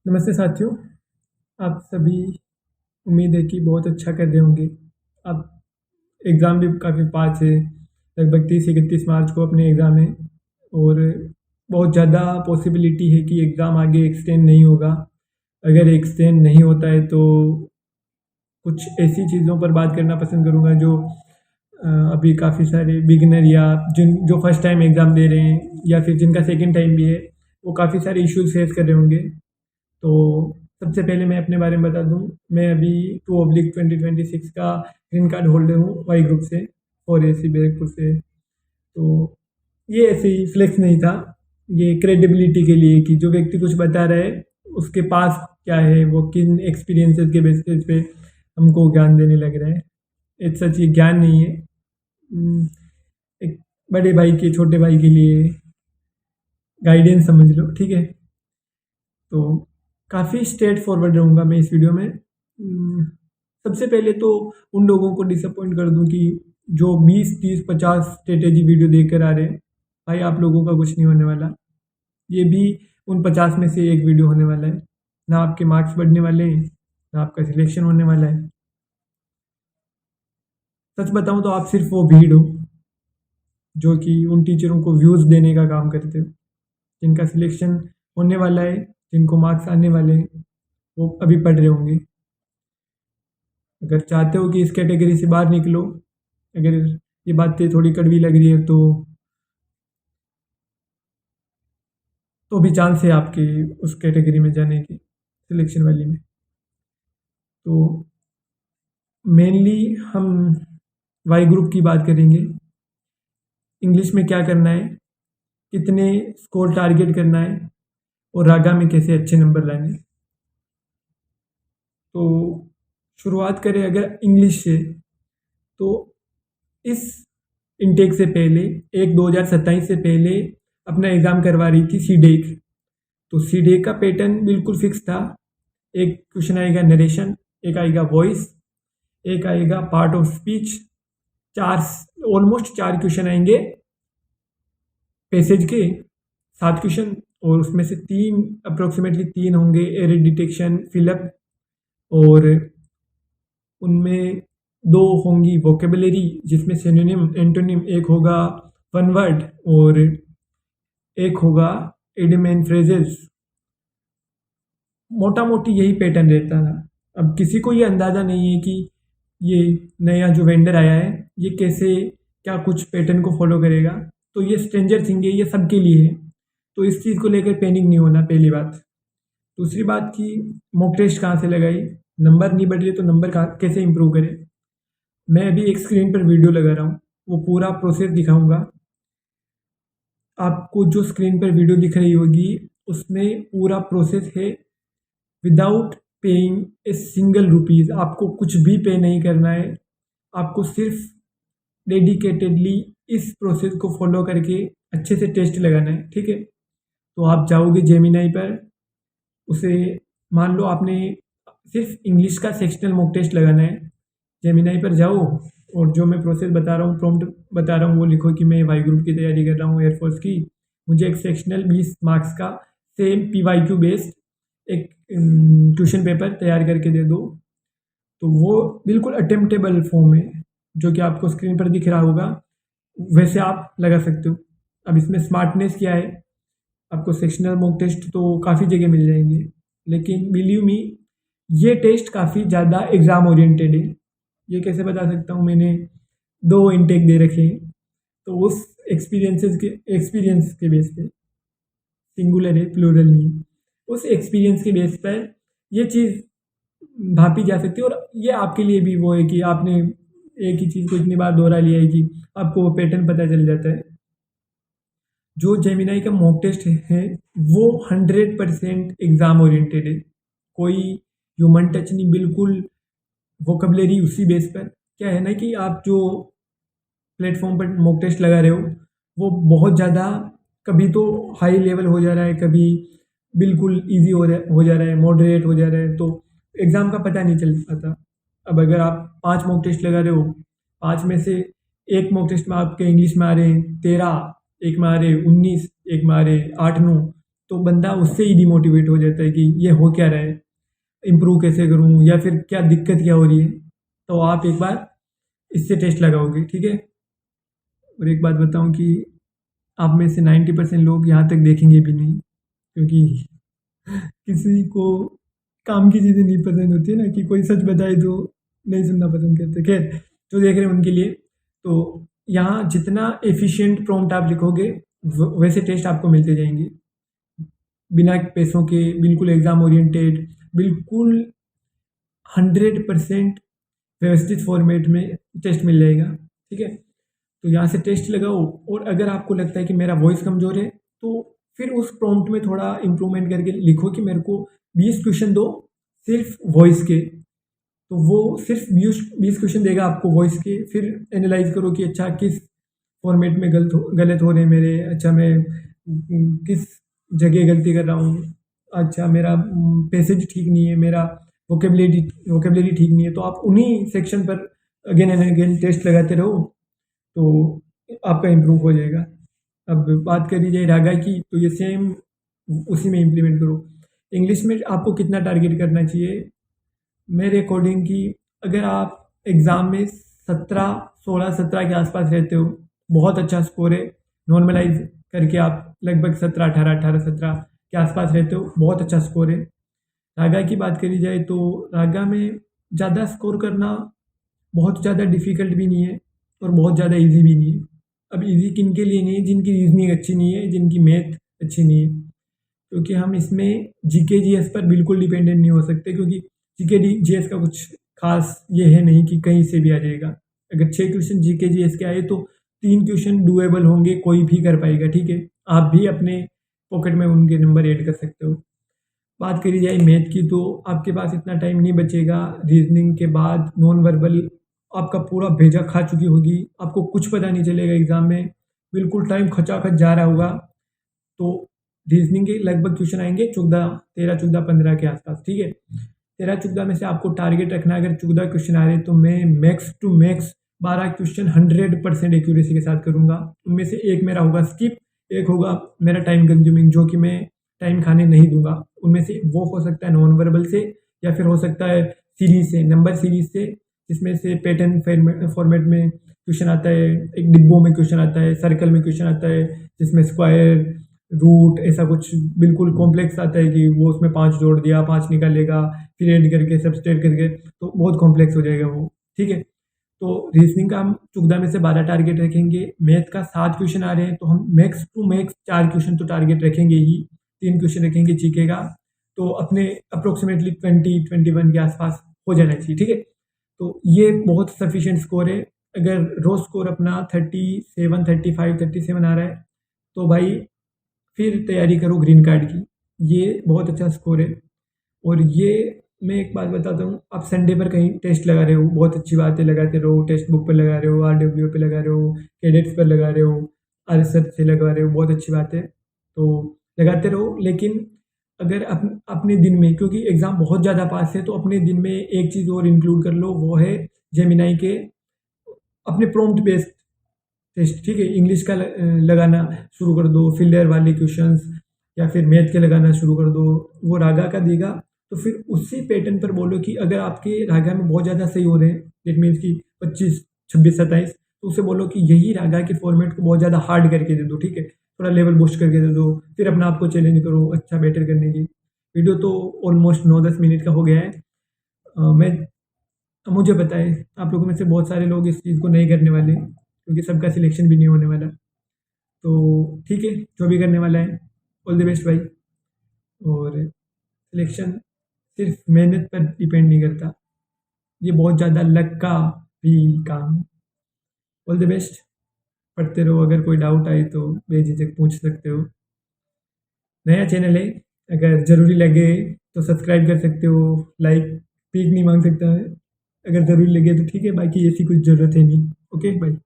नमस्ते साथियों। आप सभी उम्मीद है कि बहुत अच्छा कर रहे होंगे। अब एग्ज़ाम भी काफ़ी पास है। लगभग 30-31 मार्च को अपने एग्ज़ाम है और बहुत ज़्यादा पॉसिबिलिटी है कि एग्ज़ाम आगे एक्सटेंड नहीं होगा। अगर एक्सटेंड नहीं होता है तो कुछ ऐसी चीज़ों पर बात करना पसंद करूँगा जो अभी काफ़ी सारे बिगिनर या जिन जो फर्स्ट टाइम एग्ज़ाम दे रहे हैं या फिर जिनका सेकंड टाइम भी है, वो काफ़ी सारे इश्यूज़ फेस कर रहे होंगे। तो सबसे पहले मैं अपने बारे में बता दूँ, मैं अभी 2/2026 का ग्रीन कार्ड होल्डर हूँ वाई ग्रुप से और एसी बैरकपुर से। तो ये ऐसे ही फ्लेक्स नहीं था, ये क्रेडिबिलिटी के लिए कि जो व्यक्ति कुछ बता रहा है उसके पास क्या है, वो किन एक्सपीरियंसेस के बेसिस पे हमको ज्ञान देने लग रहा है। एक सच ये ज्ञान नहीं है, एक बड़े भाई के छोटे भाई के लिए गाइडेंस समझ लो, ठीक है। तो काफ़ी स्ट्रेट फॉरवर्ड रहूँगा मैं इस वीडियो में। सबसे पहले तो उन लोगों को डिसअपॉइंट कर दूँ कि जो 20, 30, 50 स्ट्रेटेजी वीडियो देखकर आ रहे हैं, भाई आप लोगों का कुछ नहीं होने वाला। ये भी उन 50 में से एक वीडियो होने वाला है। ना आपके मार्क्स बढ़ने वाले हैं, ना आपका सिलेक्शन होने वाला है। सच बताऊँ तो आप सिर्फ वो भीड़ हो जो कि उन टीचरों को व्यूज़ देने का काम करते हो, जिनका सिलेक्शन होने वाला है, जिनको मार्क्स आने वाले हैं, वो अभी पढ़ रहे होंगे। अगर चाहते हो कि इस कैटेगरी से बाहर निकलो, अगर ये बातें थोड़ी कड़वी लग रही है तो भी चांस है आपके उस कैटेगरी में जाने की, सिलेक्शन वाली में। तो मेनली हम वाई ग्रुप की बात करेंगे। इंग्लिश में क्या करना है, कितने स्कोर टारगेट करना है और रागा में कैसे अच्छे नंबर लाने हैं। तो शुरुआत करें अगर इंग्लिश से, तो इस इनटेक से पहले 1/2027 से पहले अपना एग्ज़ाम करवा रही थी सीडेक। तो सीडेक का पैटर्न बिल्कुल फिक्स था। एक क्वेश्चन आएगा नरेशन, एक आएगा वॉइस, एक आएगा पार्ट ऑफ स्पीच, चार ऑलमोस्ट 4 क्वेश्चन आएंगे पैसेज के, 7 क्वेश्चन, और उसमें से 3 अप्रोक्सीमेटली 3 होंगे एरर डिटेक्शन फिलअप, और उनमें 2 होंगी वोकेबलरी जिसमें सिनोनिम एंटोनिम, एक होगा वन वर्ड और एक होगा इडियम एंड फ्रेजेस। मोटा मोटी यही पैटर्न रहता था। अब किसी को ये अंदाज़ा नहीं है कि ये नया जो वेंडर आया है ये कैसे क्या कुछ पैटर्न को फॉलो करेगा। तो ये स्ट्रेंजर थिंग है, ये सबके लिए है। तो इस चीज़ को लेकर पैनिक नहीं होना, पहली बात। दूसरी बात कि मॉक टेस्ट कहाँ से लगाई, नंबर नहीं बढ़ रहे तो नंबर कहाँ कैसे इम्प्रूव करें। मैं अभी एक स्क्रीन पर वीडियो लगा रहा हूँ, वो पूरा प्रोसेस दिखाऊंगा आपको। जो स्क्रीन पर वीडियो दिख रही होगी उसमें पूरा प्रोसेस है, without paying a single rupees. आपको कुछ भी पे नहीं करना है, आपको सिर्फ डेडिकेटेडली इस प्रोसेस को फॉलो करके अच्छे से टेस्ट लगाना है, ठीक है। तो आप जाओगे जेमिनाई पर, उसे मान लो आपने सिर्फ इंग्लिश का सेक्शनल मॉक टेस्ट लगाना है। जेमिनाई पर जाओ और जो मैं प्रोसेस बता रहा हूँ, प्रॉम्प्ट बता रहा हूँ, वो लिखो कि मैं वाई ग्रुप की तैयारी कर रहा हूँ एयरफोर्स की, मुझे एक सेक्शनल 20 मार्क्स का सेम PYQ बेस्ड एक क्वेश्चन पेपर तैयार करके दे दो। तो वो बिल्कुल अटेम्प्टेबल फॉर्म है, जो कि आपको स्क्रीन पर दिख रहा होगा, वैसे आप लगा सकते हो। अब इसमें स्मार्टनेस क्या है, आपको सेक्शनल मॉक टेस्ट तो काफ़ी जगह मिल जाएंगे, लेकिन बिलीव मी ये टेस्ट काफ़ी ज़्यादा एग्ज़ाम ओरिएंटेड है। ये कैसे बता सकता हूँ, मैंने 2 इनटेक दे रखे हैं, तो उस एक्सपीरियंस के बेस पे, सिंगुलर है प्लूरल नहीं, उस एक्सपीरियंस के बेस पर ये चीज़ भापी जा सकती है। और ये आपके लिए भी वो है कि आपने एक ही चीज़ को इतनी बार दोहरा लिया है कि आपको वो पैटर्न पता चल जाता है। जो जेमिनाई का मॉक टेस्ट है वो 100% एग्ज़ाम ओरिएंटेड है, कोई ह्यूमन टच नहीं, बिल्कुल वोकैबुलरी उसी बेस पर। क्या है ना कि आप जो प्लेटफॉर्म पर मॉक टेस्ट लगा रहे हो वो बहुत ज़्यादा, कभी तो हाई लेवल हो जा रहा है, कभी बिल्कुल इजी हो जा रहा है, मॉडरेट हो जा रहा है, तो एग्ज़ाम का पता नहीं चल पाता। अब अगर आप 5 मॉक टेस्ट लगा रहे हो, 5 में से एक मॉक टेस्ट में आपके इंग्लिश में आ रहे हैं 13, एक में आ रहे 19, एक में आ रहे 8-9, तो बंदा उससे ही डिमोटिवेट हो जाता है कि ये हो क्या रहा है, इम्प्रूव कैसे करूँ, या फिर क्या दिक्कत क्या हो रही है। तो आप एक बार इससे टेस्ट लगाओगे, ठीक है। और एक बात बताऊँ कि आप में से 90% लोग यहाँ तक देखेंगे भी नहीं, क्योंकि किसी को काम की चीज़ें नहीं पसंद होती है ना, कि कोई सच बताए तो नहीं सुनना पसंद करते। खैर, जो देख रहे हैं उनके लिए तो यहाँ जितना एफिशिएंट प्रॉम्प्ट आप लिखोगे वैसे टेस्ट आपको मिलते जाएंगे, बिना पैसों के, बिल्कुल एग्ज़ाम ओरिएंटेड, बिल्कुल 100% व्यवस्थित फॉर्मेट में टेस्ट मिल जाएगा, ठीक है। तो यहाँ से टेस्ट लगाओ, और अगर आपको लगता है कि मेरा वॉइस कमज़ोर है तो फिर उस प्रॉम्प्ट में थोड़ा इम्प्रूवमेंट करके लिखो कि मेरे को 20 क्वेश्चन दो सिर्फ वॉइस के। तो वो सिर्फ 20 क्वेश्चन देगा आपको वॉइस के, फिर एनालाइज करो कि अच्छा किस फॉर्मेट में गलत हो रहे हैं मेरे, अच्छा मैं किस जगह गलती कर रहा हूँ, अच्छा मेरा पैसेज ठीक नहीं है, मेरा वोकेबलरी ठीक नहीं है। तो आप उन्हीं सेक्शन पर अगेन एंड अगेन टेस्ट लगाते रहो, तो आपका इम्प्रूव हो जाएगा। अब बात करी जाए रागा की, तो ये सेम उसी में इम्प्लीमेंट करो। इंग्लिश में आपको कितना टारगेट करना चाहिए मेरे अकॉर्डिंग, कि अगर आप एग्ज़ाम में 16-17 के आसपास रहते हो, बहुत अच्छा स्कोर है। नॉर्मलाइज करके आप लगभग 17, 18, 18, 17 के आसपास रहते हो, बहुत अच्छा स्कोर है। रागा की बात करी जाए तो रागा में ज़्यादा स्कोर करना बहुत ज़्यादा डिफ़िकल्ट भी नहीं है और बहुत ज़्यादा इजी भी नहीं है। अब इजी किन के लिए नहीं है? जिनकी रीजनिंग अच्छी नहीं है, जिनकी मैथ अच्छी नहीं है, क्योंकि हम इसमें जीके जीएस पर बिल्कुल डिपेंडेंट नहीं हो सकते, क्योंकि जीके जीएस का कुछ खास ये है नहीं कि कहीं से भी आ जाएगा। अगर 6 क्वेश्चन जीके जीएस के आए तो 3 क्वेश्चन डुएबल होंगे, कोई भी कर पाएगा, ठीक है। आप भी अपने पॉकेट में उनके नंबर ऐड कर सकते हो। बात करी जाए मैथ की, तो आपके पास इतना टाइम नहीं बचेगा। रीजनिंग के बाद नॉन वर्बल आपका पूरा भेजा खा चुकी होगी, आपको कुछ पता नहीं चलेगा एग्ज़ाम में, बिल्कुल टाइम खचाखच जा रहा होगा। तो रीजनिंग के लगभग क्वेश्चन आएंगे 13, 14, 15 के आसपास, ठीक है। 13-14 में से आपको टारगेट रखना है, अगर 14 क्वेश्चन आ रहे हैं तो मैं max to max 12 question 100% accuracy के साथ करूँगा। उनमें से एक मेरा होगा स्किप, एक होगा मेरा टाइम कंज्यूमिंग, जो कि मैं टाइम खाने नहीं दूंगा। उनमें से वो हो सकता है नॉन वर्बल से, या फिर हो सकता है सीरीज से, नंबर सीरीज से, जिसमें से पैटर्न फॉर्मेट में क्वेश्चन आता है, एक डिब्बों में क्वेश्चन आता है, सर्कल में क्वेश्चन आता है, जिसमें स्क्वायर रूट ऐसा कुछ बिल्कुल कॉम्प्लेक्स आता है कि वो उसमें 5 जोड़ दिया, 5 निकालेगा, फिर ऐड करके सब्सट्रैक्ट करके, तो बहुत कॉम्प्लेक्स हो जाएगा वो, ठीक है। तो रीजनिंग का हम 14 में से 12 टारगेट रखेंगे। मैथ का 7 क्वेश्चन आ रहे हैं तो हम मैक्स टू मैक्स 4 क्वेश्चन तो टारगेट रखेंगे ही, 3 क्वेश्चन रखेंगे जीके का, तो अपने अप्रोक्सीमेटली 20-21 के आसपास हो जाना चाहिए, ठीक है। तो ये बहुत सफिशिएंट स्कोर है। अगर रोज स्कोर अपना 37, 35, 37 आ रहा है तो भाई फिर तैयारी करो ग्रीन कार्ड की, ये बहुत अच्छा स्कोर है। और ये मैं एक बात बताता हूँ, आप संडे पर कहीं टेस्ट लगा रहे हो, बहुत अच्छी बात है, लगाते रहो। टेक्स्ट बुक पर लगा रहे हो, RWO पे लगा रहे हो, कैडेट्स पर लगा रहे हो, RSS से लगा रहे हो, बहुत अच्छी बात है, तो लगाते रहो। लेकिन अगर अपने दिन में, क्योंकि एग्ज़ाम बहुत ज़्यादा पास है, तो अपने दिन में एक चीज़ और इंक्लूड कर लो, वो है जेमिनाई के अपने प्रॉम्प्ट बेस्ड टेस्ट, ठीक है। इंग्लिश का लगाना शुरू कर दो, फिलर वाले क्वेश्चंस, या फिर मैथ के लगाना शुरू कर दो, वो रागा का देगा। तो फिर उसी पैटर्न पर बोलो कि अगर आपके रागा में बहुत ज़्यादा सही हो रहे हैं, दैट मीन्स कि 25, 26, 27, तो उसे बोलो कि यही रागा के फॉर्मेट को बहुत ज़्यादा हार्ड करके दे दो, ठीक है, थोड़ा लेवल बूस्ट करके दे दो, फिर अपना आपको चैलेंज करो अच्छा बेटर करने की। वीडियो तो ऑलमोस्ट 9-10 मिनट का हो गया है। मैं मुझे पता है आप लोगों में से बहुत सारे लोग इस चीज़ को नहीं करने वाले, क्योंकि सबका सिलेक्शन भी नहीं होने वाला। तो ठीक है, जो भी करने वाला है ऑल द बेस्ट भाई। और सिलेक्शन सिर्फ मेहनत पर डिपेंड नहीं करता, ये बहुत ज़्यादा लक का भी काम है। ऑल द बेस्ट, पढ़ते रहो। अगर कोई डाउट आए तो बेझिझक पूछ सकते हो। नया चैनल है, अगर ज़रूरी लगे तो सब्सक्राइब कर सकते हो, लाइक पीक नहीं मांग सकता है, अगर ज़रूरी लगे तो ठीक है, बाकी ऐसी कुछ ज़रूरत है नहीं। Okay bye.